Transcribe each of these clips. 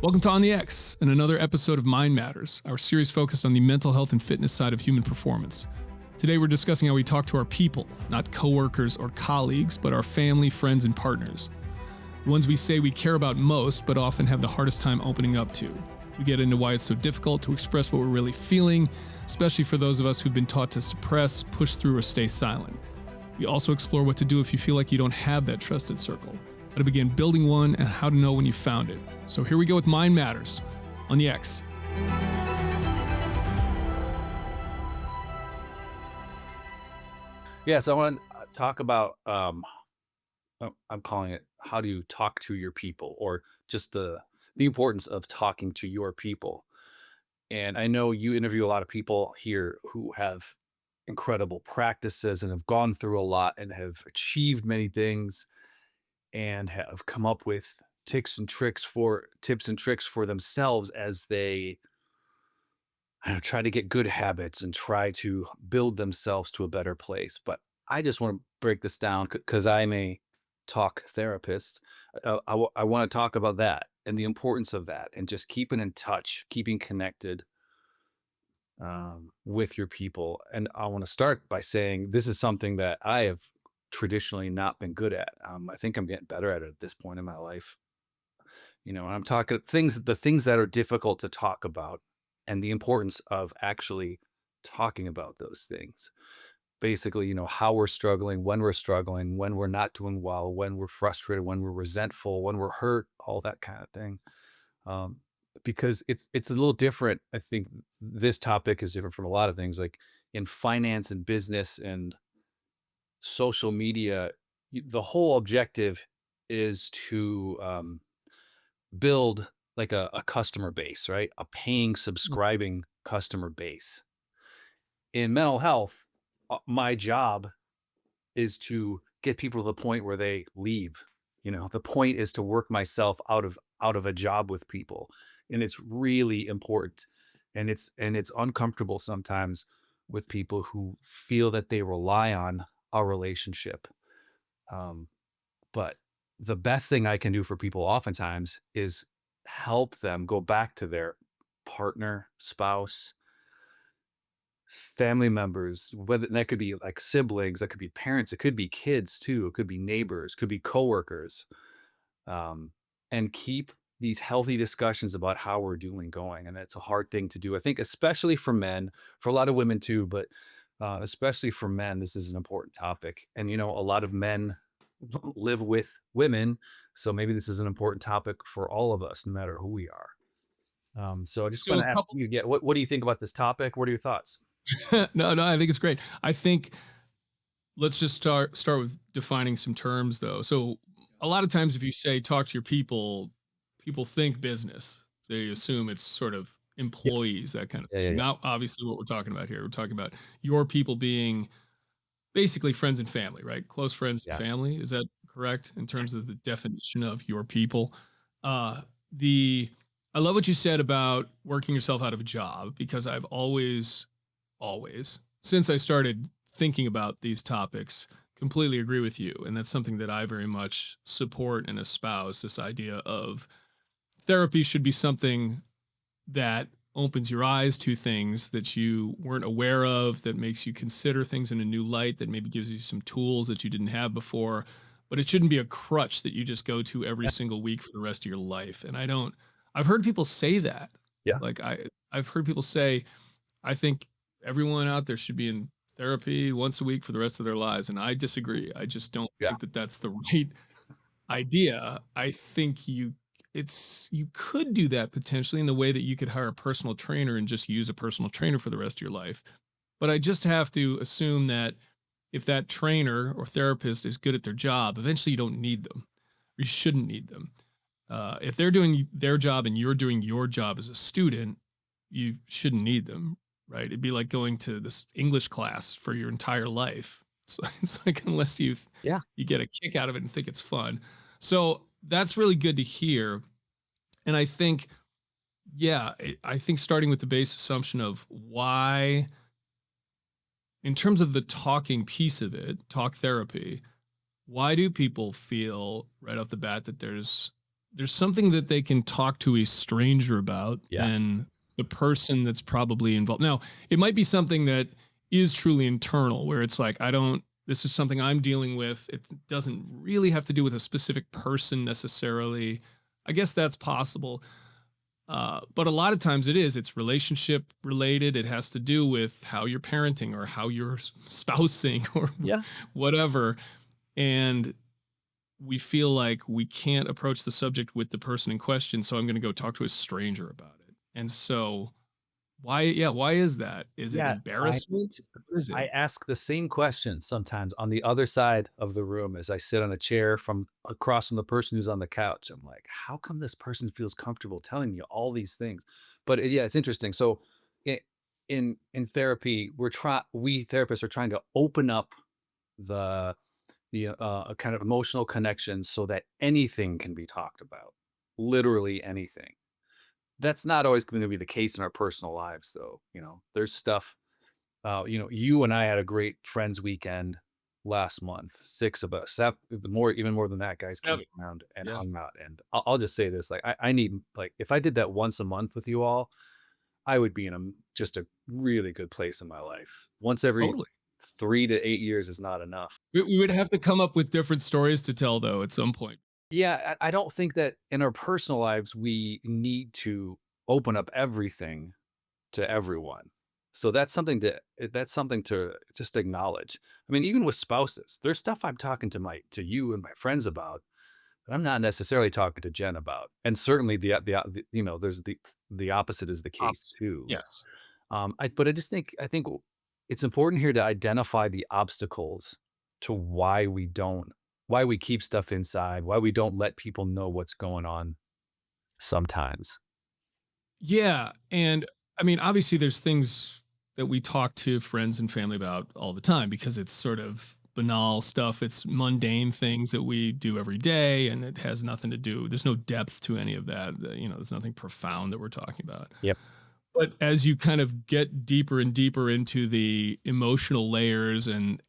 Welcome to On the X and another episode of Mind Matters, our series focused on the mental health and fitness side of human performance. Today we're discussing how we talk to our people, not coworkers or colleagues, but our family, friends, and partners. The ones we say we care about most, but often have the hardest time opening up to. We get into why it's so difficult to express what we're really feeling, especially for those of us who've been taught to suppress, push through, or stay silent. We also explore what to do if you feel like you don't have that trusted circle, how to begin building one, and how to know when you found it. So here we go with Mind Matters on the X. Yeah, so I want to talk about, I'm calling it, how do you talk to your people, or just the importance of talking to your people. And I know you interview a lot of people here who have incredible practices and have gone through a lot and have achieved many things and have come up with tips and tricks for themselves as they try to get good habits and try to build themselves to a better place. But I just want to break this down because I'm a talk therapist. I want to talk about that and the importance of that and just keeping in touch, keeping connected with your people. And I want to start by saying this is something that I have traditionally not been good at. I think I'm getting better at it at this point in my life. And I'm talking the things that are difficult to talk about and the importance of actually talking about those things. Basically, how we're struggling, when we're not doing well, when we're frustrated, when we're resentful, when we're hurt, all that kind of thing. Um, because it's a little different. I think this topic is different from a lot of things like in finance and business and social media. The whole objective is to build like a customer base, right? A paying, subscribing customer base. In mental health, my job is to get people to the point where they leave. The point is to work myself out of a job with people, and it's really important. And it's uncomfortable sometimes with people who feel that they rely on a relationship. Um, but the best thing I can do for people oftentimes is help them go back to their partner, spouse, family members, whether that could be like siblings, that could be parents, it could be kids too, it could be neighbors, could be coworkers, and keep these healthy discussions about how we're doing going. And it's a hard thing to do, I think, especially for men, for a lot of women too, but especially for men, this is an important topic. And a lot of men live with women, so maybe this is an important topic for all of us, no matter who we are. So I just So want a to ask couple, you, what do you think about this topic? What are your thoughts? no, I think it's great. I think let's just start with defining some terms though. So a lot of times if you say talk to your people think business. They assume it's sort of Yeah, employees, that kind of yeah, yeah, thing. yeah. Not obviously what we're talking about here. We're talking about your people being basically friends and family, right? Close friends and Yeah. family. Is that correct in terms of the definition of your people? The I love what you said about working yourself out of a job because I've always, since I started thinking about these topics, completely agree with you. And that's something that I very much support and espouse, this idea of therapy should be something that opens your eyes to things that you weren't aware of, that makes you consider things in a new light, that maybe gives you some tools that you didn't have before. But it shouldn't be a crutch that you just go to every Yeah. single week for the rest of your life. And I've heard people say that. Yeah. Like I've heard people say, I think everyone out there should be in therapy once a week for the rest of their lives. And I disagree. I just don't Yeah. think that that's the right idea. I think you could do that potentially in the way that you could hire a personal trainer and just use a personal trainer for the rest of your life. But I just have to assume that if that trainer or therapist is good at their job, eventually you don't need them. You shouldn't need them. If they're doing their job and you're doing your job as a student, you shouldn't need them, right? It'd be like going to this English class for your entire life. It's like unless Yeah. you get a kick out of it and think it's fun. So that's really good to hear. And I think, yeah, I think starting with the base assumption of why, in terms of the talking piece of it, talk therapy, why do people feel right off the bat that there's there's something that they can talk to a stranger about Yeah. than the person that's probably involved. Now, it might be something that is truly internal where it's like, I don't, this is something I'm dealing with. It doesn't really have to do with a specific person necessarily. I guess that's possible. But a lot of times it is, it's relationship related. It has to do with how you're parenting or how you're spousing or Yeah. whatever. And we feel like we can't approach the subject with the person in question. So I'm going to go talk to a stranger about it. And so why is that? Is it Yeah. I embarrassment? What is I it? ask the same question sometimes on the other side of the room as I sit on a chair from across from the person who's on the couch. I'm like, how come this person feels comfortable telling me all these things? But yeah, it's interesting. So i- in therapy, we therapists are trying to open up the the kind of emotional connection so that anything can be talked about, literally anything. That's not always going to be the case in our personal lives, though. There's stuff. You and I had a great friends weekend last month. Six of us, even more than that, guys came Heavy. around and Yeah, hung out. And I'll just say this: like, I need, like, if I did that once a month with you all, I would be in just a really good place in my life. Once every totally. 3 to 8 years is not enough. We would have to come up with different stories to tell though at some point. Yeah, I don't think that in our personal lives we need to open up everything to everyone. So that's something to just acknowledge. I mean, even with spouses, there's stuff I'm talking to you and my friends about that I'm not necessarily talking to Jen about. And certainly there's the opposite is the case Opposite. too. Yes. But I think it's important here to identify the obstacles to why we keep stuff inside, why we don't let people know what's going on sometimes. Yeah, and I mean, obviously, there's things that we talk to friends and family about all the time because it's sort of banal stuff. It's mundane things that we do every day, and it has nothing to do. There's no depth to any of that. There's nothing profound that we're talking about. Yep. But as you kind of get deeper and deeper into the emotional layers and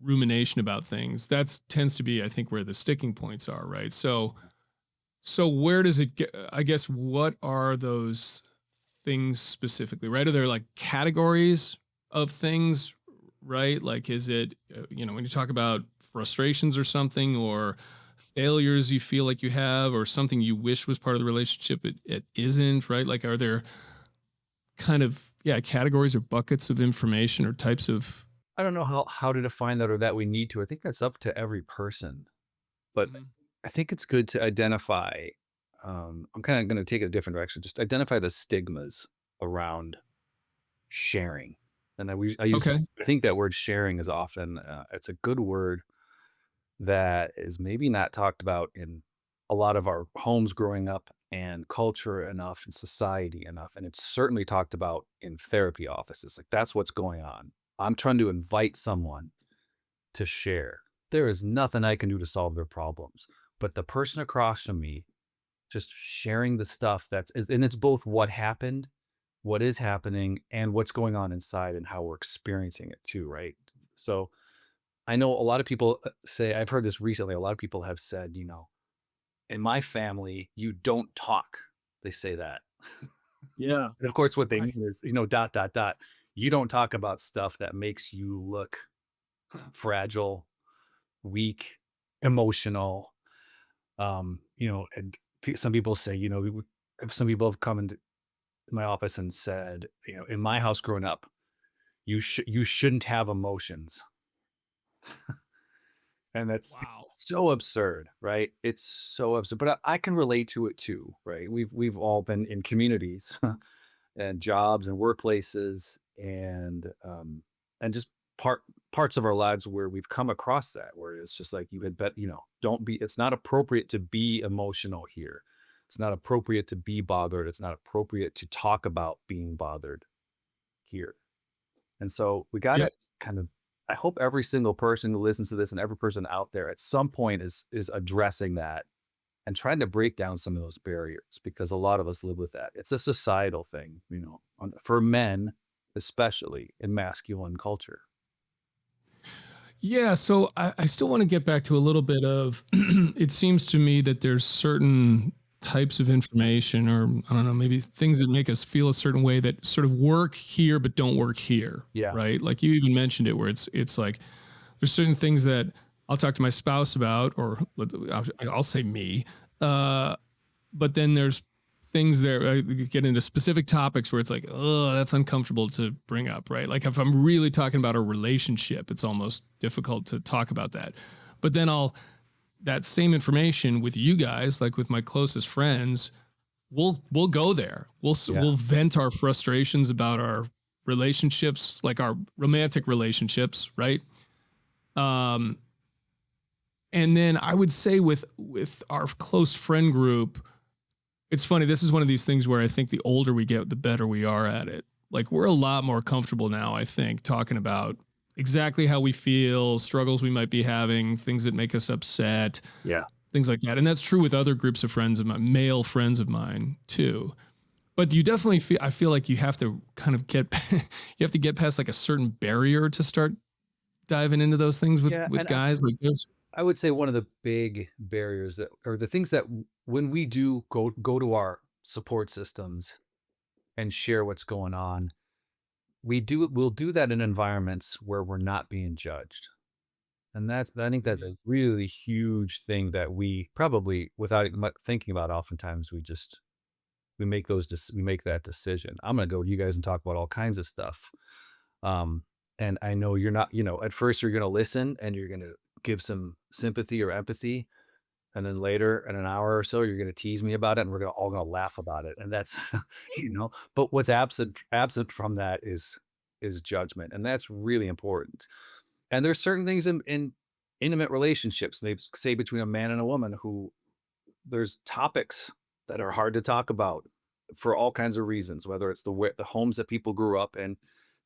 rumination about things, that tends to be, I think, where the sticking points are, right? So where does it get? I guess what are those things specifically, right? Are there like categories of things, right? Like, is it, when you talk about frustrations or something, or failures you feel like you have, or something you wish was part of the relationship, it isn't, right? Like, are there kind of, yeah, categories or buckets of information or types of. I don't know how to define that or that we need to. I think that's up to every person. But Mhm. I think it's good to identify. I'm kind of going to take it a different direction. Just identify the stigmas around sharing. And I use Okay. I think that word sharing is often it's a good word that is maybe not talked about in a lot of our homes growing up and culture enough and society enough. And it's certainly talked about in therapy offices. Like that's what's going on. I'm trying to invite someone to share. There is nothing I can do to solve their problems. But the person across from me just sharing the stuff and it's both what happened, what is happening, and what's going on inside and how we're experiencing it too, right? So I know a lot of people say, I've heard this recently, a lot of people have said, in my family, you don't talk. They say that. Yeah. And of course, what they Right. mean is, dot, dot, dot. You don't talk about stuff that makes you look fragile, weak, emotional. And some people say, some people have come into my office and said, in my house growing up, you shouldn't have emotions. And that's Wow. so absurd, right? It's so absurd, but I can relate to it too, right? We've all been in communities and jobs and workplaces and just parts of our lives where we've come across that, where it's just like you had bet, don't be. It's not appropriate to be emotional here. It's not appropriate to be bothered. It's not appropriate to talk about being bothered here. And so we got Yeah. to kind of, I hope every single person who listens to this and every person out there at some point is addressing that and trying to break down some of those barriers because a lot of us live with that. It's a societal thing, for men, especially in masculine culture. Yeah, so I still want to get back to a little bit of it seems to me that there's certain types of information, or I don't know, maybe things that make us feel a certain way that sort of work here but don't work here, Yeah. right? Like you even mentioned it where it's like there's certain things that I'll talk to my spouse about, or I'll say me. Uh, but then there's things there get into specific topics where it's like, oh, that's uncomfortable to bring up, right? Like if I'm really talking about a relationship, it's almost difficult to talk about that. But then I'll that same information with you guys, like with my closest friends, we'll go there. Yeah. We'll vent our frustrations about our relationships, like our romantic relationships, right? Um, and then I would say with our close friend group, it's funny. This is one of these things where I think the older we get, the better we are at it. Like we're a lot more comfortable now, I think, talking about exactly how we feel, struggles we might be having, things that make us upset, Yeah. things like that. And that's true with other groups of friends of mine, male friends of mine too. But you definitely feel, I feel like you have to kind of get, you have to get past like a certain barrier to start diving into those things Yeah. with guys like this. I would say one of the big barriers that, or the things that when we do go to our support systems and share what's going on, we'll do that in environments where we're not being judged. And I think that's a really huge thing that we probably, without thinking about, oftentimes we make that decision. I'm going to go to you guys and talk about all kinds of stuff. Um, and I know you're not, at first you're going to listen and you're going to give some sympathy or empathy. And then later in an hour or so, you're going to tease me about it and we're all going to laugh about it. And that's, but what's absent from that is judgment. And that's really important. And there's certain things in intimate relationships, they say between a man and a woman, who there's topics that are hard to talk about for all kinds of reasons, whether it's the homes that people grew up in,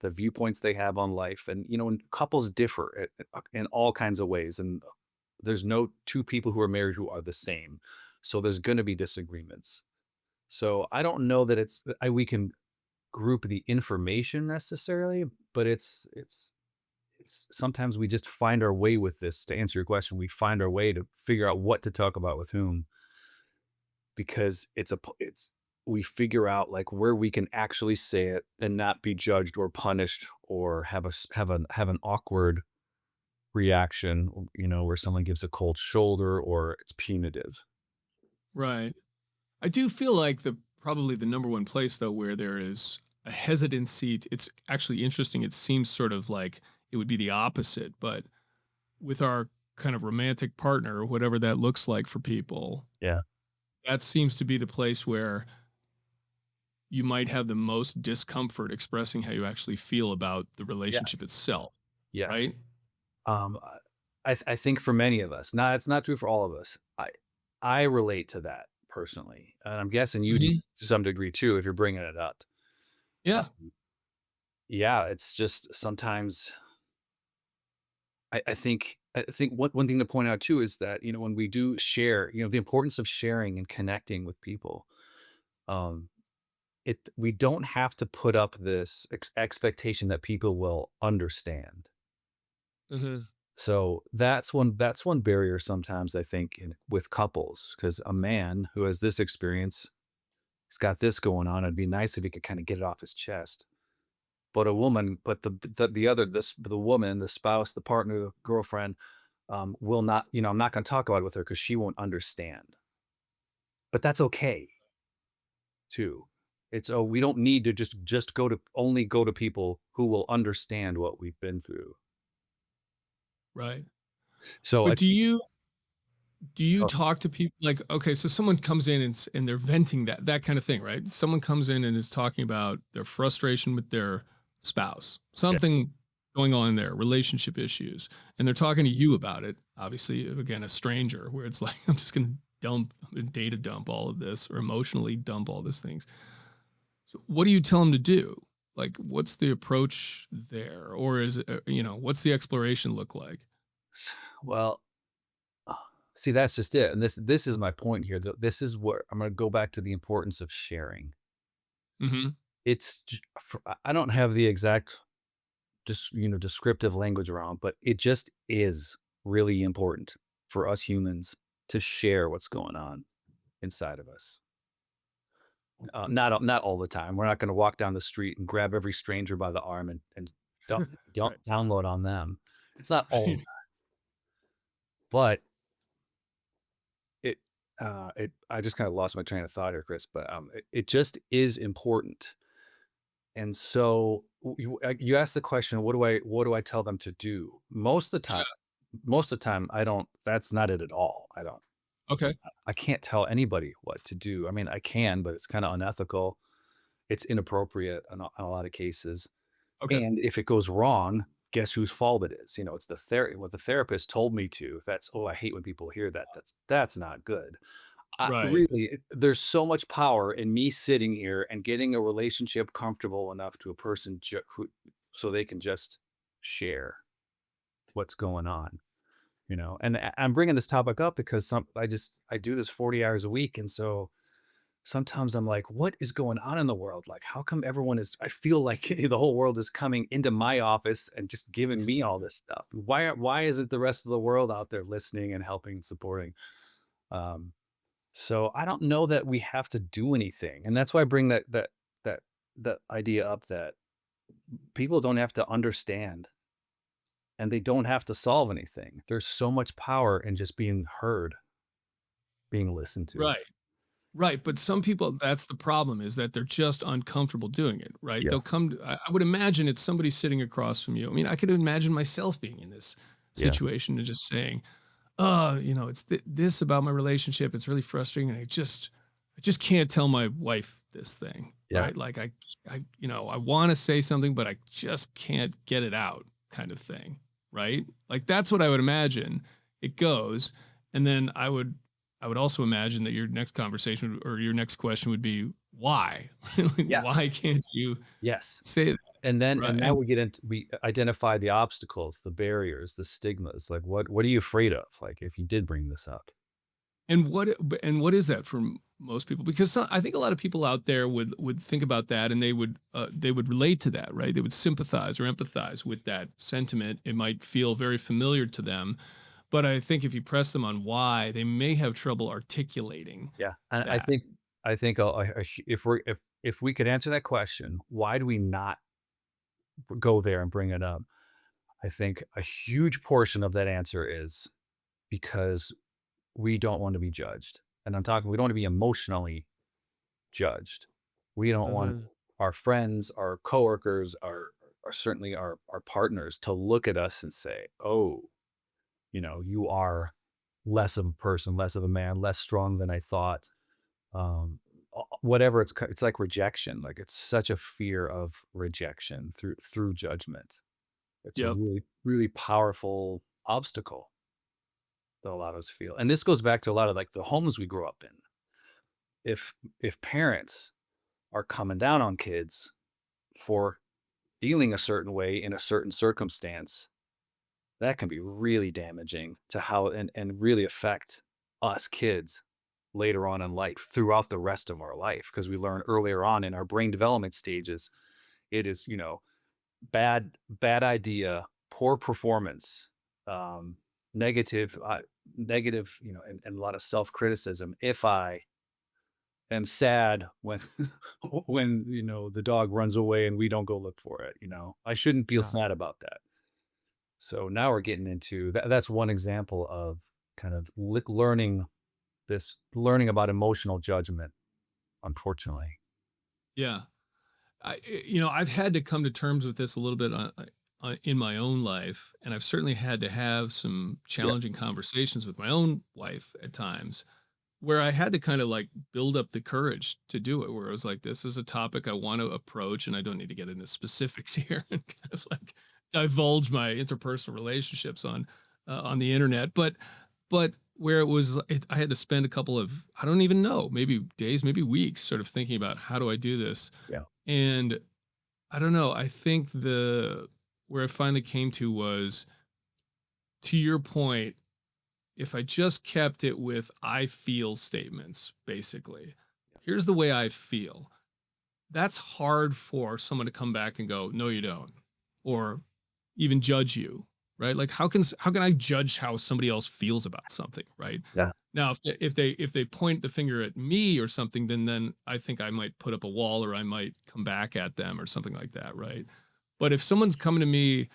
the viewpoints they have on life, and and couples differ in all kinds of ways, and there's no two people who are married who are the same, so there's going to be disagreements. So I don't know that we can group the information necessarily, but it's sometimes we just find our way with this. To answer your question, we find our way to figure out what to talk about with whom, because it's we figure out like where we can actually say it and not be judged or punished or have an awkward reaction, where someone gives a cold shoulder or it's punitive. Right. I do feel like the probably the number one place though where there is a hesitancy. It's actually interesting. It seems sort of like it would be the opposite, but with our kind of romantic partner, whatever that looks like for people, Yeah. that seems to be the place where you might have the most discomfort expressing how you actually feel about the relationship Yes. itself, right? Yes. Um, I think for many of us, it's not true for all of us. I relate to that personally, and I'm guessing you do Mhm. to some degree too, if you're bringing it up. Yeah. Yeah, it's just sometimes I think one thing to point out too is that, when we do share, the importance of sharing and connecting with people. Um, we don't have to put up this expectation that people will understand. Mhm. So that's one barrier sometimes, I think, with couples, because a man who has this experience, he's got this going on. It'd be nice if he could kind of get it off his chest. But a woman, but the other, the woman, the spouse, the partner, the girlfriend, will not. I'm not going to talk about it with her because she won't understand. But that's okay too. We don't need to just go to people who will understand what we've been through. Right. So I But think, do you oh, talk to people like, okay, so someone comes in and and they're venting that kind of thing, right? Someone comes in and is talking about their frustration with their spouse, yeah, something going on in their relationship issues, and they're talking to you about it. Obviously, again, a stranger, where it's like I'm just going to data dump all of this, or emotionally dump all these things. So what do you tell them to do? Like, what's the approach there, or is it, what's the exploration look like? well, see, that's just it. And this is my point here. This is where I'm going to go back to the importance of sharing. Hmm. I don't have the exact just, descriptive language around, but it just is really important for us humans to share what's going on inside of us. Not all the time. We're not going to walk down the street and grab every stranger by the arm and don't Right. download on them. It's not all the Right. time, but it I just kind of lost my train of thought here, Chris. But it just is important. And so you asked the question, what do I tell them to do? Most of the time, I don't. That's not it at all. I don't. Okay. I can't tell anybody what to do. I mean, I can, but it's kind of unethical. It's inappropriate in a lot of cases. Okay. And if it goes wrong, guess whose fault it is? It's what the therapist told me to. That's I hate when people hear that. That's not good. Right. Really, there's so much power in me sitting here and getting a relationship comfortable enough to a person so they can just share what's going on. And I'm bringing this topic up because I do this 40 hours a week, and so sometimes I'm like, what is going on in the world? Like, how come I feel like the whole world is coming into my office and just giving me all this stuff? Why isn't the rest of the world out there listening and helping and supporting? Um, so I don't know that we have to do anything. And that's why I bring that idea up, that people don't have to understand and they don't have to solve anything. There's so much power in just being heard, being listened to. Right. Right, but some people, that's the problem, is that they're just uncomfortable doing it, right? They'll Yes. come to, I would imagine it's somebody sitting across from you. I mean, I could imagine myself being in this Yeah. situation and just saying, it's this about my relationship. It's really frustrating, and I just can't tell my wife this thing, Yeah. right? Like I want to say something, but I just can't get it out, kind of thing, right? Like that's what I would imagine it goes, and then I would also imagine that your next conversation or your next question would be why? Like, Yeah. why can't you Yes. say that? And Right. now we identify the obstacles, the barriers, the stigmas. Like, what are you afraid of? Like, if you did bring this up. And what is that for most people? Because I think a lot of people out there would think about that, and they would relate to that, right? They would sympathize or empathize with that sentiment. It might feel very familiar to them, but I think if you press them on why, they may have trouble articulating Yeah. And I that. think if we could answer that question, why do we not go there and bring it up? I think a huge portion of that answer is because we don't want to be judged. And we don't want to be emotionally judged. We don't want Uh-huh. our friends, our coworkers, certainly our partners to look at us and say, "Oh, you are less of a person, less of a man, less strong than I thought." Whatever, it's like rejection. Like, it's such a fear of rejection through judgment. It's a Yep. really, really powerful obstacle that a lot of us feel. And this goes back to a lot of like the homes we grew up in. If parents are coming down on kids for feeling a certain way in a certain circumstance, that can be really damaging to how and really affect us kids later on in life throughout the rest of our life, because we learn earlier on in our brain development stages it is, bad idea, poor performance, um, negative, and a lot of self criticism. If I am sad when when the dog runs away and we don't go look for it, I shouldn't feel Yeah. sad about that. So now we're getting into that. That's one example of kind of learning about emotional judgment. Unfortunately, Yeah. I've had to come to terms with this a little bit in my own life, and I've certainly had to have some yeah, challenging conversations with my own wife at times where I had to kind of like build up the courage to do it. Where I was like, this is a topic I want to approach, and I don't need to get into specifics here and kind of like divulge my interpersonal relationships on the internet. But where I had to spend a couple of, I don't even know, maybe days, maybe weeks, sort of thinking about how do I do this. yeah, And I don't know. I think the where I finally came to was, to your point, if I just kept it with I feel statements, basically. Here's the way I feel. That's hard for someone to come back and go, no, you don't. Or even judge you, right? Like how can I judge how somebody else feels about something, right? Yeah. Now, if they point the finger at me or something, then I think I might put up a wall or I might come back at them or something like that, right? But if someone's coming to me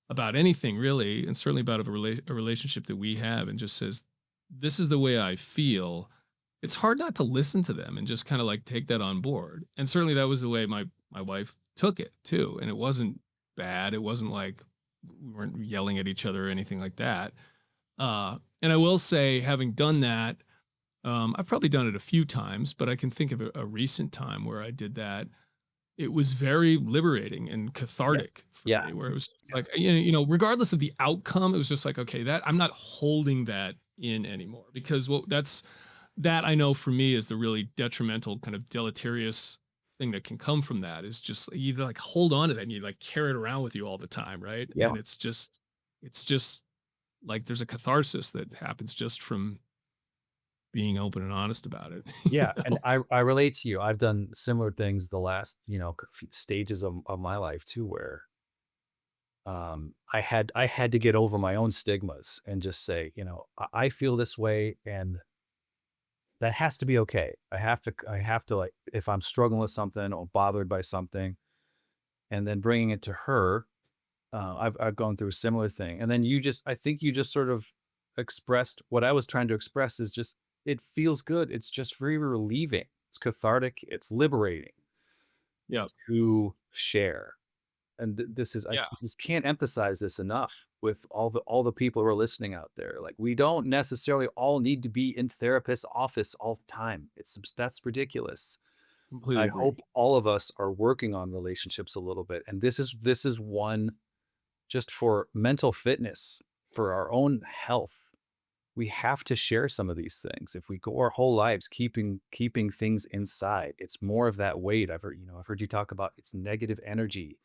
about anything really, and certainly about a relationship that we have, and just says, "This is the way I feel," it's hard not to listen to them and just kind of like take that on board. And certainly that was the way my wife took it too, and it wasn't bad. It wasn't like we weren't yelling at each other or anything like that. And I will say, having done that, I've probably done it a few times, but I can think of a recent time where I did that. It was very liberating and Yeah. cathartic for Yeah. me, where it was like, regardless of the outcome, it was just like, okay, that I'm not holding that in anymore, because that I know for me is the really detrimental kind of deleterious thing that can come from that, is just you like hold on to that and you like carry it around with you all the time, right? Yeah. And it's just like there's a catharsis that happens just from being open and honest about it, you Yeah, and know? I relate to you. I've done similar things the last, stages of my life too, where I had to get over my own stigmas and just say, I feel this way, and that has to be okay. I have to like, if I'm struggling with something or bothered by something, and then bringing it to her. I've gone through a similar thing, and then I think you just sort of expressed what I was trying to express. Is just, it feels good. It's just very relieving. It's cathartic. It's liberating Yeah. to share. And this is, I Yeah. just can't emphasize this enough with all the people who are listening out there. Like, we don't necessarily all need to be in therapist's office all the time. That's ridiculous. Completely I agree. hope all of us are working on relationships a little bit, and this is one, just for mental fitness, for our own health. We have to share some of these things. If we go our whole lives keeping things inside, it's more of that weight. I've heard you talk about, it's negative energy.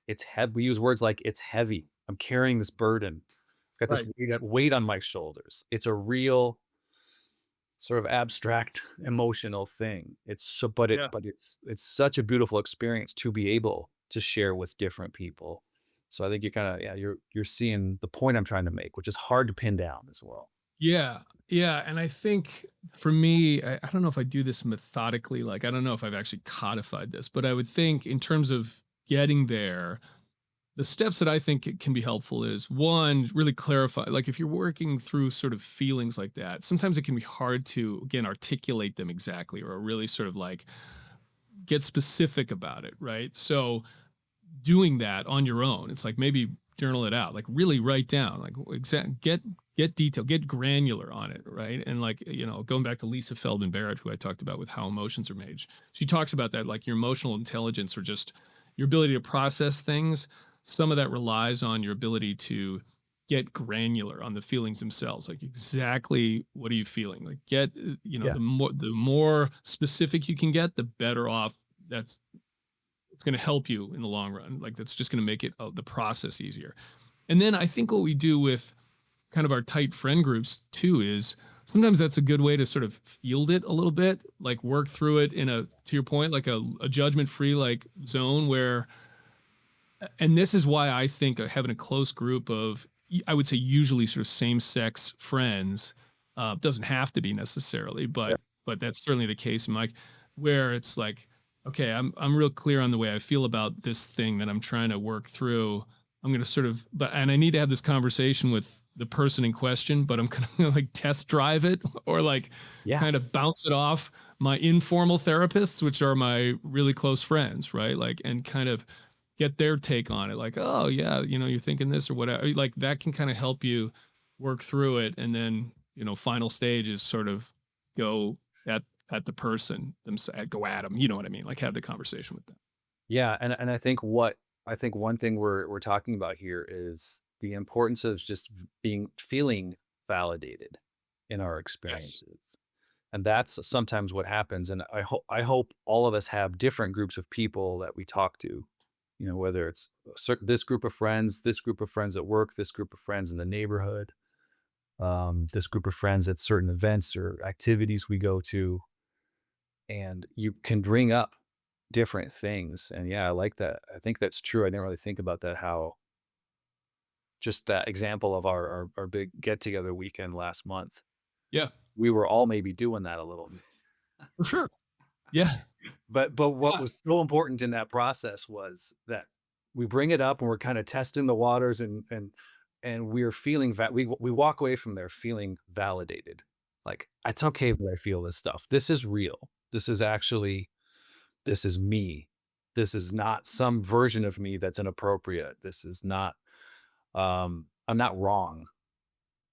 It's heavy. We use words like, it's heavy. I'm carrying this burden. I've got this Right. weight on my shoulders. It's a real sort of abstract emotional thing. It's so, Yeah. but it's such a beautiful experience to be able to share with different people. So I think you're kind of, yeah, you're seeing the point I'm trying to make, which is hard to pin down as well. Yeah. Yeah. And I think for me, I don't know if I do this methodically. Like, I don't know if I've actually codified this, but I would think in terms of getting there, the steps that I think can be helpful is one, really clarify. Like, if you're working through sort of feelings like that, sometimes it can be hard to, again, articulate them exactly, or really sort of like get specific about it. Right. So, doing that on your own. It's like maybe journal it out, like really write down, like get detail, get granular on it, right? And like going back to Lisa Feldman Barrett, who I talked about with how emotions are made, she talks about that, like your emotional intelligence or just your ability to process things. Some of that relies on your ability to get granular on the feelings themselves, like exactly what are you feeling, like get Yeah. the more specific you can get, the better off that's it's going to help you in the long run. Like that's just going to make it the process easier. And then I think what we do with kind of our tight friend groups too is sometimes that's a good way to sort of field it a little bit, like work through it in a, to your point, like a judgment free like zone where, and this is why I think having a close group of, I would say usually sort of same sex friends, doesn't have to be necessarily, Yeah. but that's certainly the case in Mike, where it's like, okay, I'm real clear on the way I feel about this thing that I'm trying to work through. I'm going to sort of, and I need to have this conversation with the person in question, but I'm going to like test drive it or like Yeah. kind of bounce it off my informal therapists, which are my really close friends, right? Like, and kind of get their take on it. Like, oh yeah, you're thinking this or whatever. Like that can kind of help you work through it. And then, final stage is sort of go at the person themselves, go at them. You know what I mean? Like have the conversation with them. Yeah, and I think one thing we're talking about here is the importance of just feeling validated in our Yes. experiences. And that's sometimes what happens, and I hope all of us have different groups of people that we talk to, whether it's this group of friends, this group of friends at work, this group of friends in the neighborhood, this group of friends at certain events or activities we go to, and you can bring up different things. And yeah, I like that. I think that's true. I didn't really think about that, how just that example of our big get together weekend last month. Yeah, We were all maybe doing that a little bit. for sure. Yeah, But what yeah, was so important in that process was that we bring it up and we're kind of testing the waters, and we're feeling we walk away from there feeling validated. Like, it's okay that I feel this stuff. This is real. This is actually, this is me. This is not some version of me that's inappropriate. This is not, I'm not wrong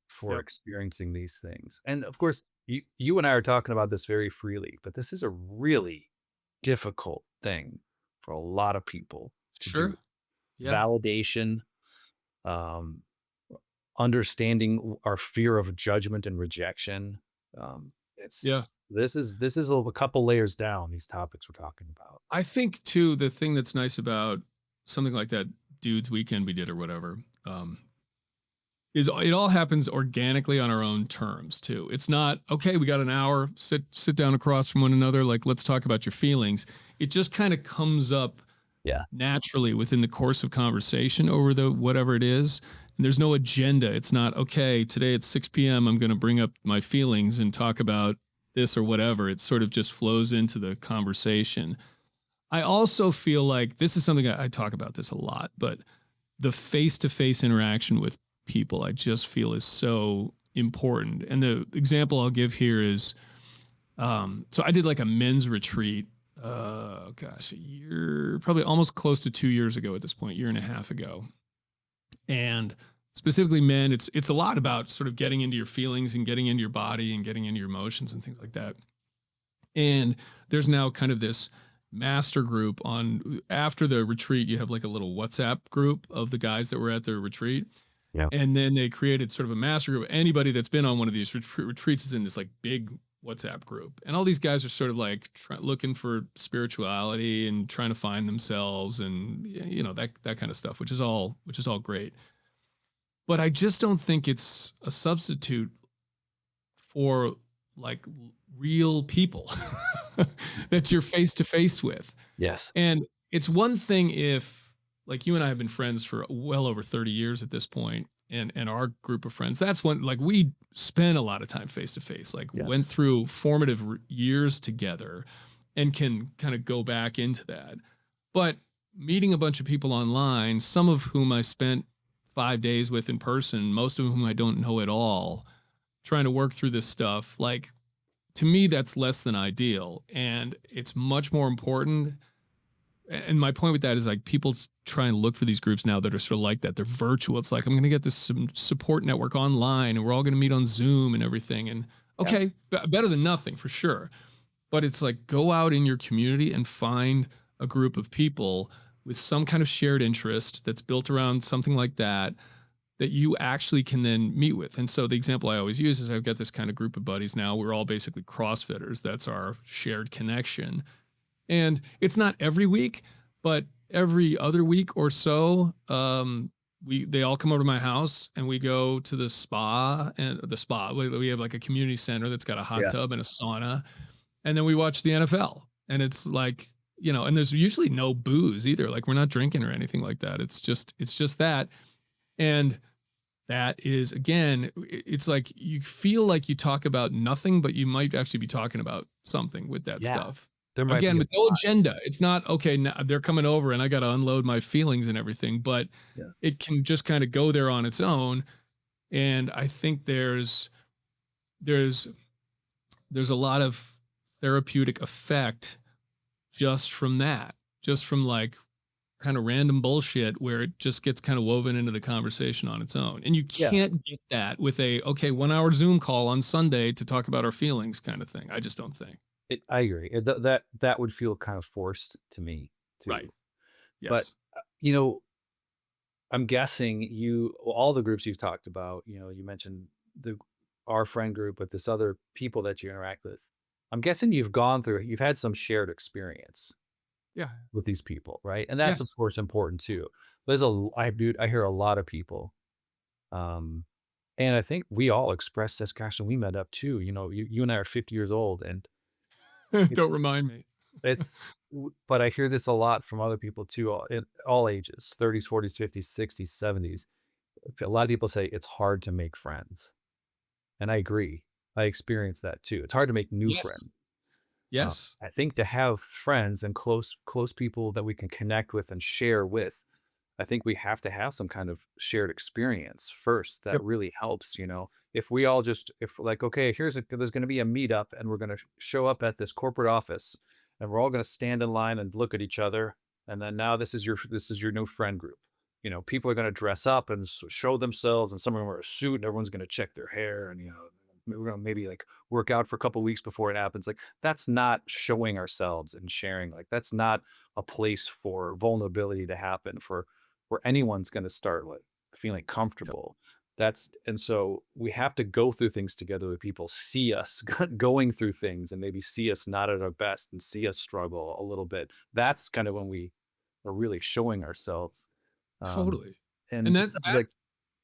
for yep, experiencing these things. And of course, you and I are talking about this very freely, but this is a really difficult thing for a lot of people to do. sure. Yeah, Validation, um, understanding our fear of judgment and rejection. It's yeah. this is a couple layers down, these topics we're talking about. I think too, the thing that's nice about something like that dude's weekend we did or whatever, is it all happens organically on our own terms too. It's not okay. We got an hour. Sit down across from one another. Like let's talk about your feelings. It just kind of comes up Yeah. naturally within the course of conversation over the whatever it is. And there's no agenda. It's not okay. Today at 6 p.m. I'm going to bring up my feelings and talk about this or whatever. It sort of just flows into the conversation. I also feel like this is something I talk about this a lot, but the face to face interaction with people, I just feel is so important. And the example I'll give here is so I did like a men's retreat, gosh, a year, probably almost close to 2 years ago at this point, year and a half ago. And specifically men, it's a lot about sort of getting into your feelings and getting into your body and getting into your emotions and things like that. And there's now kind of this master group on after the retreat, you have like a little WhatsApp group of the guys that were at the retreat. Yeah. And then they created sort of a master group. Anybody that's been on one of these retreats is in this like big WhatsApp group. And all these guys are sort of like looking for spirituality and trying to find themselves and that kind of stuff, which is all great. But I just don't think it's a substitute for like real people that you're face to face with. Yes. And it's one thing if like you and I have been friends for well over 30 years at this point and our group of friends, that's when like we spent a lot of time face to face, like went Yes. through formative years together and can kind of go back into that. But meeting a bunch of people online, some of whom I spent 5 days with in person, most of whom I don't know at all, trying to work through this stuff, like to me, that's less than ideal. And it's much more important. And my point with that is like people try and look for these groups now that are sort of like that. They're virtual. It's like, I'm going to get this support network online and we're all going to meet on Zoom and everything. And Yeah. okay, better than nothing for sure. But it's like go out in your community and find a group of people with some kind of shared interest that's built around something like that that you actually can then meet with. And so the example I always use is I've got this kind of group of buddies now. We're all basically CrossFitters. That's our shared connection. And it's not every week, but every other week or so, they all come over to my house and we go to the spa and the spa. We have like a community center that's got a hot Yeah. tub and a sauna, and then we watch the NFL. And it's like, and there's usually no booze either. Like we're not drinking or anything like that. It's just that. And that is again, it's like you feel like you talk about nothing, but you might actually be talking about something with that Yeah. stuff. There might Again, be a with no lot. agenda. It's not okay. Now they're coming over and I got to unload my feelings and everything, but Yeah. it can just kind of go there on its own. And I think there's there's a lot of therapeutic effect just from that, just from like kind of random bullshit where it just gets kind of woven into the conversation on its own. And you Yeah. can't get that with a, okay, 1 hour Zoom call on Sunday to talk about our feelings kind of thing. I just don't think. I agree. That would feel kind of forced to me Right. too. But, Yes. you know, I'm guessing all the groups you've talked about, you mentioned our friend group with this other people that you interact with. I'm guessing you've had some shared experience Yeah. with these people, right? And that's of Yes. course important too. I hear a lot of people, um, and I think we all expressed this. Gosh, when we met up too. You and I are 50 years old, and Don't it's remind me. but I hear this a lot from other people too, in all ages, 30s, 40s, 50s, 60s, 70s. A lot of people say it's hard to make friends, and I agree. I experience that too. It's hard to make new Yes. friends. Yes. I think to have friends and close people that we can connect with and share with, I think we have to have some kind of shared experience first that Yep. really helps, you know. If we all just if like, okay, there's going to be a meetup and we're going to show up at this corporate office and we're all going to stand in line and look at each other, and then now this is your new friend group. You know, people are going to dress up and show themselves, and some are going to wear a suit and everyone's going to check their hair, and you know, we're going to maybe like work out for a couple weeks before it happens. Like, that's not showing ourselves and sharing. Like, that's not a place for vulnerability to happen, for where anyone's going to start like feeling Yep. comfortable. That's and so we have to go through things together where people see us going through things and maybe see us not at our best and see us struggle a little bit. That's kind of when we are really showing ourselves. Um, Totally. And and that besides, that like,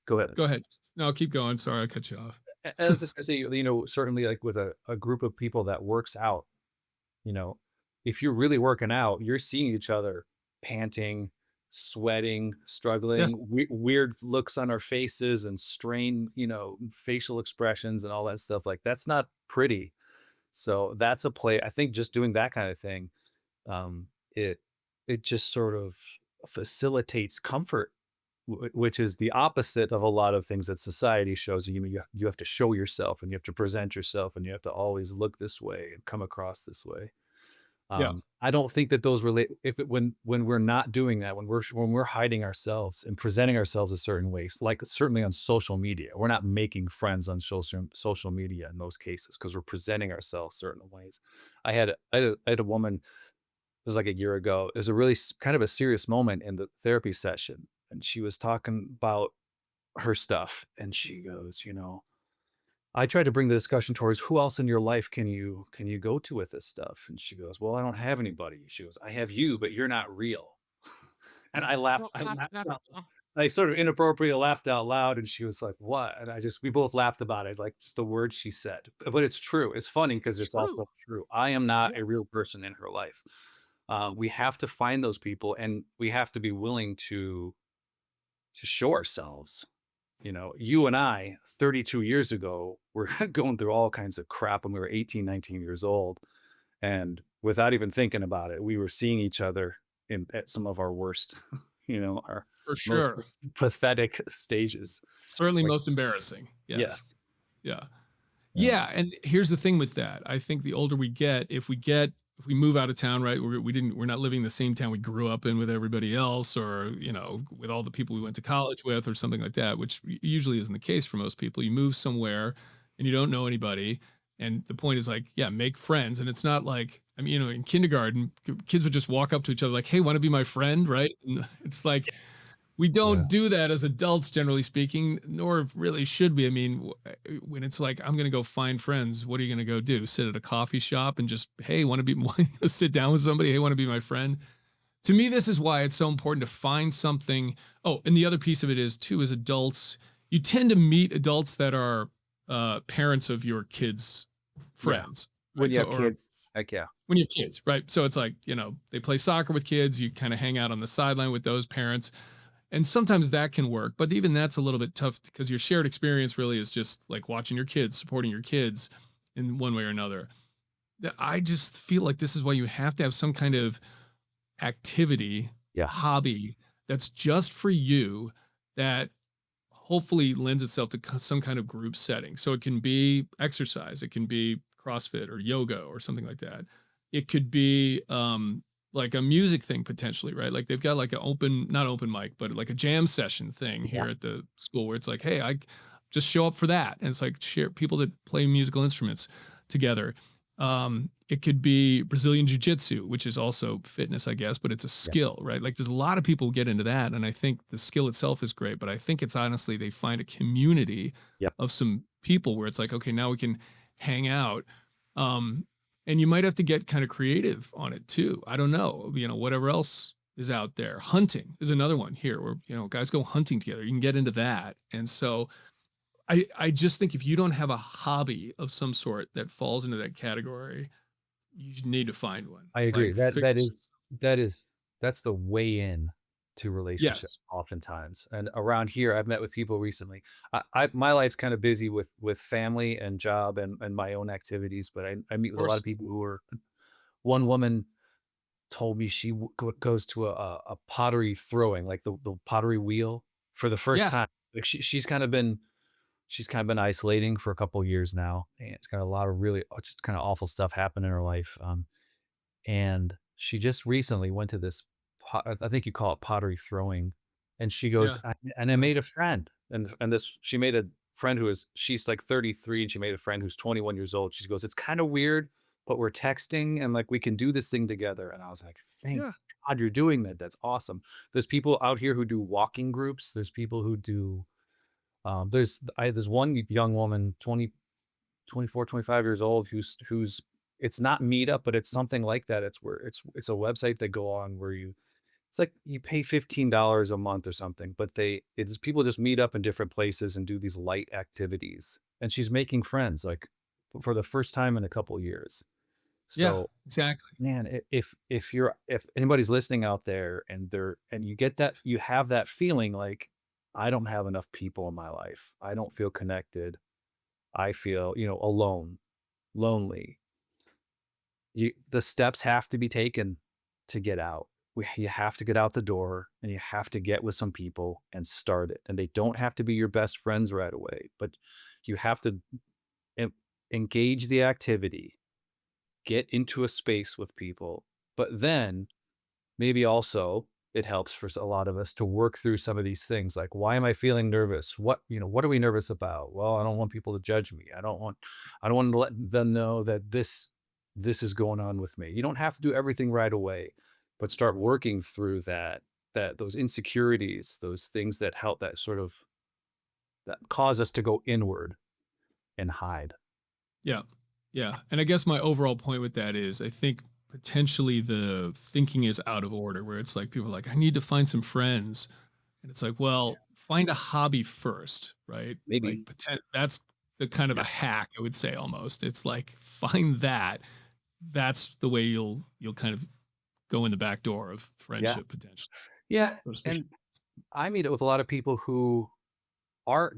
go ahead. go ahead. No, keep going. Sorry, I cut you off. I was just gonna say, you know, certainly like with a group of people that works out, you know, if you're really working out, you're seeing each other panting, sweating, Yeah. struggling, weird looks on our faces and strained, you know, facial expressions and all that stuff. Like, that's not pretty. So that's a play. I think just doing that kind of thing, um, it it just sort of facilitates comfort, which is the opposite of a lot of things that society shows you. You have to show yourself and you have to present yourself and you have to always look this way and come across this way. Yeah. I don't think that those relate if it when we're not doing that, when we're hiding ourselves and presenting ourselves a certain ways, like certainly on social media. We're not making friends on social media in most cases because we're presenting ourselves certain ways. I had a woman, this was like a year ago. It was a really kind of a serious moment in the therapy session, and she was talking about her stuff, and she goes, you know, I tried to bring the discussion towards who else in your life can you go to with this stuff? And she goes, "Well, I don't have anybody." She goes, "I have you, but you're not real." And Well, I that's laughed that's out I sort of inappropriately laughed out loud, and she was like, "What?" And we both laughed about it, like just the words she said. But it's true. It's funny because it's true. also true. I am not a Yes. real person in her life. We have to find those people, and we have to be willing to show ourselves. You know, you and I 32 years ago were going through all kinds of crap when we were 18, 19 years old. And without even thinking about it, we were seeing each other at some of our worst, you know, our For most sure. pathetic stages. Certainly Like, most embarrassing. Yes. yes. Yeah. Yeah. Yeah, and here's the thing with that. I think the older we get, if we move out of town, right? We're not living in the same town we grew up in with everybody else, or with all the people we went to college with, or something like that, which usually isn't the case for most people. You move somewhere and you don't know anybody, and the point is like, yeah, make friends. And it's not like, I mean, in kindergarten, kids would just walk up to each other like, "Hey, want to be my friend?" Right? And it's like we Yeah. don't do that as adults, generally speaking, nor really should we. I mean, when it's like, I'm going to go find friends, what are you going to go do? Sit at a coffee shop and just, hey, want to be, sit down with somebody? Hey, want to be my friend? To me, this is why it's so important to find something. Oh, and the other piece of it is, too, as adults, you tend to meet adults that are parents of your kids' Yeah. friends, When right? you So, have or kids, like, yeah. when you have kids, right? So it's like, they play soccer with kids, you kind of hang out on the sideline with those parents, and sometimes that can work, but even that's a little bit tough because your shared experience really is just like watching your kids, supporting your kids in one way or another. I just feel like this is why you have to have some kind of activity, Yeah. hobby that's just for you, that hopefully lends itself to some kind of group setting. So it can be exercise, it can be CrossFit or yoga or something like that. It could be like a music thing potentially, right? Like they've got like an open, not open mic, but like a jam session thing Yeah. here at the school where it's like, hey, I just show up for that. And it's like share people that play musical instruments together. It could be Brazilian Jiu Jitsu, which is also fitness, I guess, but it's a Yeah. skill, right? Like there's a lot of people who get into that. And I think the skill itself is great, but I think it's honestly, they find a community Yep. of some people where it's like, okay, now we can hang out. Um, and you might have to get kind of creative on it too. I don't know, whatever else is out there. Hunting is another one here where, guys go hunting together. You can get into that. And so I just think if you don't have a hobby of some sort that falls into that category, you need to find one. I agree. Like That fix that is that's the way in. to relationships Yes, oftentimes. And around here, I've met with people recently. I my life's kind of busy with family and job and my own activities, but I meet of with a lot of course. people who are. One woman told me she goes to a pottery throwing, like the pottery wheel, for the first Yeah, time. Like she's kind of been isolating for a couple years now, and it's got a lot of really just kind of awful stuff happen in her life. And she just recently went to this I think you call it pottery throwing, and she goes, yeah, and I yeah, made a friend, and this she made a friend who is she's like 33, and she made a friend who's 21 years old. She goes, "It's kind of weird, but we're texting and like we can do this thing together." And I was like, "Thank yeah, God you're doing that. That's awesome." There's people out here who do walking groups. There's people who do there's one young woman, 24, 25 years old, who's it's not Meetup, but it's something like that. It's where it's a website they go on where you it's like you pay $15 a month or something, but it's people just meet up in different places and do these light activities. And she's making friends like for the first time in a couple years. yeah, So, exactly. man, if anybody's listening out there and you get that you have that feeling like I don't have enough people in my life. I don't feel connected. I feel, alone, lonely. The steps have to be taken to get out. You have to get out the door and you have to get with some people and start it. And they don't have to be your best friends right away, but you have to en- engage the activity, get into a space with people. But then maybe also it helps for a lot of us to work through some of these things like why am I feeling nervous, what are we nervous about? Well, I don't want people to judge me. I don't want to let them know that this is going on with me. You don't have to do everything right away, but start working through that those insecurities, those things that help that cause us to go inward and hide. Yeah. Yeah. And I guess my overall point with that is I think potentially the thinking is out of order where it's like people are like, I need to find some friends. And it's like, Yeah, well, find a hobby first, right? Like maybe. that's the kind of a Yeah. hack, I would say almost. It's like find that. That's the way you'll kind of go in the back door of Yeah. friendship potentially, Yeah. so to speak. And I meet it with a lot of people who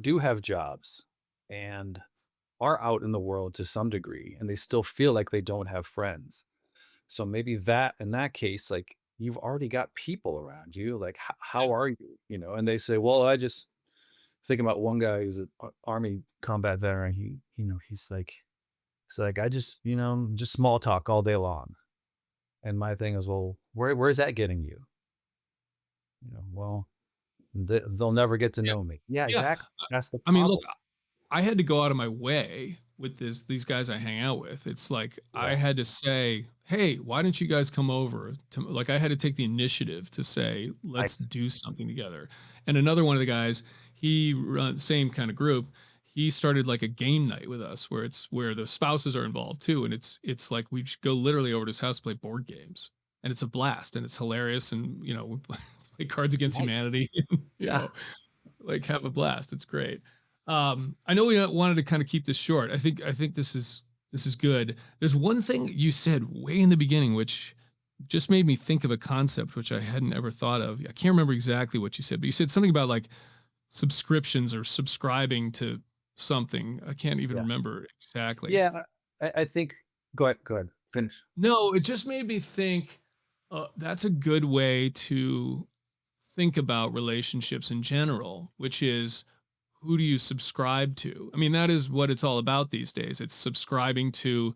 do have jobs and are out in the world to some degree, and they still feel like they don't have friends. So maybe that in that case, like you've already got people around you. Like, how are you? And they say, well, I just thinking about one guy who's an army combat veteran. He's like, I just, just small talk all day long. And my thing is, well, where's that getting you? Well, they'll never get to Yeah. know me. Yeah, Yeah. exactly. That's the I mean, look, problem. I had to go out of my way with these guys I hang out with. It's like I Yeah. had to say, "Hey, why don't you guys come over?" To like I had to take the initiative to say, "Let's Nice. do something together." And another one of the guys, he run same kind of group. He started like a game night with us where it's where the spouses are involved too, and it's like we just go literally over to his house play board games, and it's a blast and it's hilarious, and we play Cards Against Nice. Humanity, you Yeah. know, like have a blast. It's great. I know we wanted to kind of keep this short. I think this is good. There's one thing you said way in the beginning, which just made me think of a concept which I hadn't ever thought of. I can't remember exactly what you said, but you said something about like subscriptions or subscribing to something. I can't even Yeah. remember exactly. Yeah. I think. Go ahead. Go ahead. Finish. No, it just made me think that's a good way to think about relationships in general, which is who do you subscribe to? I mean, that is what it's all about these days. It's subscribing to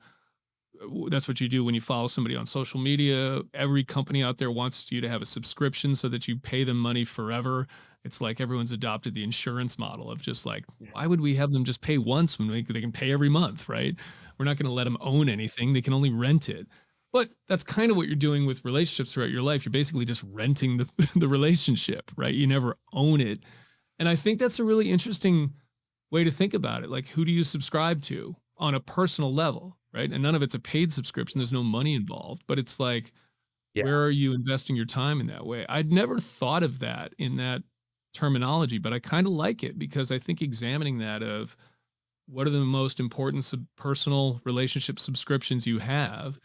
that's what you do when you follow somebody on social media. Every company out there wants you to have a subscription so that you pay them money forever. It's like everyone's adopted the insurance model of just like, Yeah. why would we have them just pay once when they can pay every month, right? We're not going to let them own anything. They can only rent it. But that's kind of what you're doing with relationships throughout your life. You're basically just renting the relationship, right? You never own it. And I think that's a really interesting way to think about it. Like, who do you subscribe to on a personal level, right? And none of it's a paid subscription. There's no money involved, but it's like, Yeah. where are you investing your time in that way? I'd never thought of that in that terminology, but I kind of like it because I think examining that of what are the most important personal relationship subscriptions you have,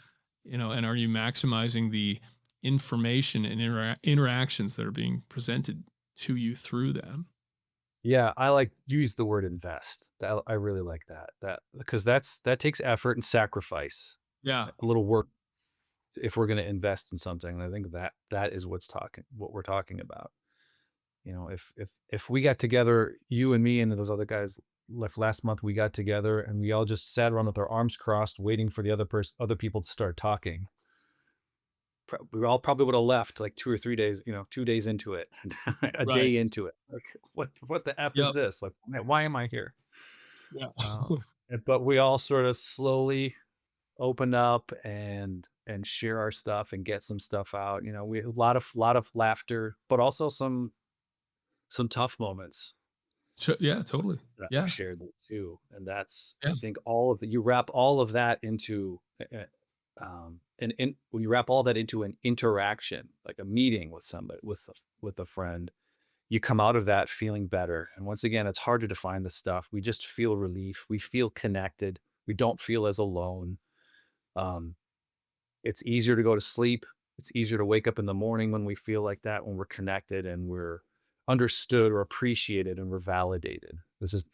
and are you maximizing the information and interactions that are being presented to you through them. Yeah, I use the word invest. I really like that. Because that takes effort and sacrifice, Yeah. a little work if we're going to invest in something. And I think that is what we're talking about. If we got together, you and me and those other guys left last month, we got together and we all just sat around with our arms crossed, waiting for the other people to start talking. We all probably would have left like 2 or 3 days, 2 days into it, a Right. day into it. Like, what the F is Yep. this? Like, man, why am I here? Yeah. Uh, but we all sort of slowly open up and share our stuff and get some stuff out. We a lot of laughter, but also some tough moments Yeah, totally. that I've Yeah. shared too. And that's, I Yeah. think, all of the you wrap all of that into and when you wrap all that into an interaction, like a meeting with somebody, with a friend, you come out of that feeling better. And once again, it's hard to define the stuff. We just feel relief. We feel connected. We don't feel as alone. Um, it's easier to go to sleep. It's easier to wake up in the morning when we feel like that, when we're connected and we're understood or appreciated and we're validated.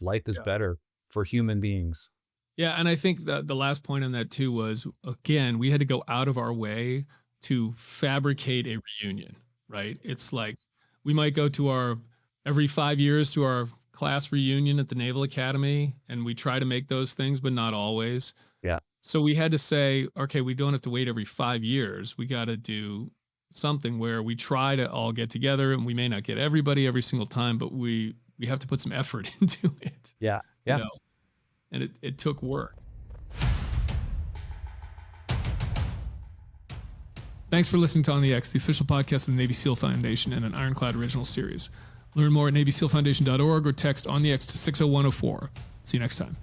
Life is Yeah. better for human beings. Yeah, and I think that the last point on that too was, again, we had to go out of our way to fabricate a reunion, right? It's like we might go to our every 5 years to our class reunion at the Naval Academy, and we try to make those things, but not always. Yeah. So we had to say, okay, we don't have to wait every 5 years. We got to do something where we try to all get together, and we may not get everybody every single time, but we have to put some effort into it, Yeah. you Yeah. know, and it took work. Thanks for listening to On the X, the official podcast of the Navy SEAL Foundation and an Ironclad original series. Learn more at NavySealFoundation.org or text On the X to 60104. See you next time.